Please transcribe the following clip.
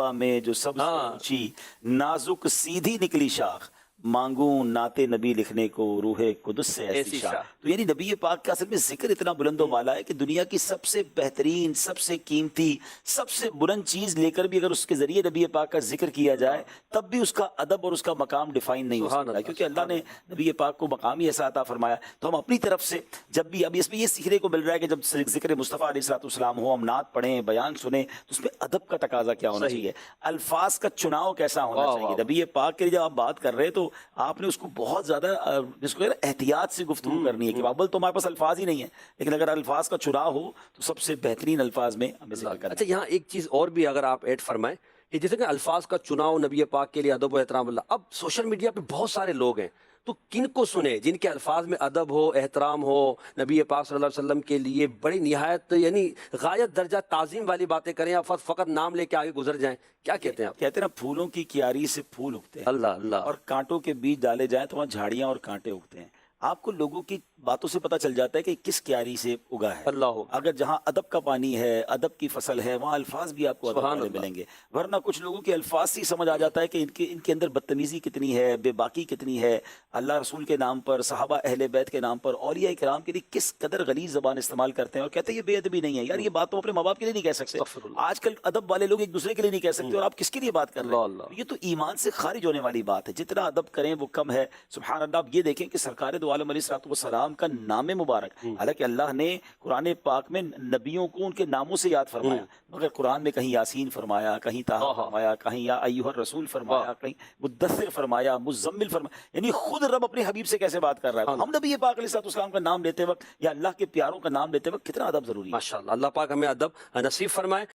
हवा में जो सबसे ऊंची नाजुक सीधी निकली शाख, मांगूं नाते नबी लिखने को रूहे कुदस से ऐसी शाख। तो यानी नबी पाक का असल में जिक्र इतना बुलंदो वाला है कि दुनिया की सबसे बेहतरीन, सबसे कीमती, सबसे बुलंद चीज लेकर भी अगर उसके जरिए नबी पाक का जिक्र किया जाए तब भी उसका अदब और उसका मकाम डिफाइन नहीं हो सकता, क्योंकि अल्लाह ने नबी पाक को मकाम ही ऐसा अता फरमाया। तो हम अपनी तरफ से जब भी, अभी इसमें ये सीखने को मिल रहा है कि जब जिक्र मुस्तफ़ा अलैहिस्सलाम हो, हम नात पढ़ें, बयान सुने, तो उसमें अदब का तकाजा क्या होना चाहिए, अल्फाज का चुनाव कैसा होना चाहिए। नबी पाक के लिए जब आप बात कर रहे हैं तो आपने उसको बहुत ज्यादा जिसको एहतियात से गुफ्तगू करनी है कि अव्वल तो हमारे पास अल्फाज ही नहीं है, लेकिन अगर अल्फाज का चुनाव हो तो सबसे बेहतरीन अल्फाज में हमें जिक्र करना। अच्छा, यहाँ एक चीज और भी अगर आप ऐड फरमाएं कि जैसे कि अल्फाज का चुनाव नबी पाक के लिए अदब व एहतराम अल्लाह। अब सोशल मीडिया पे बहुत सारे लोग हैं, तो किन को सुने जिनके अल्फाज में अदब हो, एहतराम हो, नबी पाक सल्लल्लाहु अलैहि वसल्लम के लिए बड़ी निहायत यानी गायत दर्जा ताज़ीम वाली बातें करें, या फकत नाम लेके आगे गुजर जाएं? क्या कहते हैं आप? कहते हैं ना, फूलों की क्यारी से फूल उगते हैं, अल्लाह अल्लाह, और कांटों के बीज डाले जाएं तो वहाँ झाड़ियां और कांटे उगते हैं। आपको लोगों की बातों से पता चल जाता है कि किस क्यारी से उगा है। अल्लाह, अगर जहाँ अदब का पानी है, अदब की फसल है, वहाँ अल्फाज भी आपको अदब वाले मिलेंगे। वरना कुछ लोगों के अल्फाज से ही समझ आ जाता है कि इनके अंदर बदतमीजी कितनी है, बेबाकी कितनी है, अल्लाह रसूल के नाम पर, सहाबा अहले बैत के नाम पर, औलिया किराम के लिए किस कदर गलीज ज़बान इस्तेमाल करते हैं, और कहते हैं ये बेअदबी नहीं है। यार ये बात तो अपने माँ बाप के लिए नहीं कह सकते। आजकल अदब वाले लोग एक दूसरे के लिए नहीं कह सकते, और आप किसके लिए बात कर रहे हैं? ये तो ईमान से खारिज होने वाली बात है। जितना अदब करें वो कम है। सुभान अल्लाह। आप ये देखें कि सरकार दो आलम अलैहिस्सलाम का नाम मुबारक, हालांकि अल्लाह ने कुरान पाक में नबियों को उनके नामों से याद फरमाया, मगर कुरान में कहीं यासीन फरमाया, कहीं ताहा फरमाया, कहीं या अय्युहर रसूल फरमाया, कहीं मुद्दस्सिर फरमाया, मुज़म्मिल फरमाया। यानी खुद रब अपने हबीब से कैसे बात कर रहा है। हम नबी पाक अलैहिस्सलाम का नाम लेते वक्त या अल्लाह के प्यारों का नाम लेते वक्त कितना अदब जरूरी है। माशाअल्लाह, अल्लाह पाक हमें अदब नसीब फरमाए।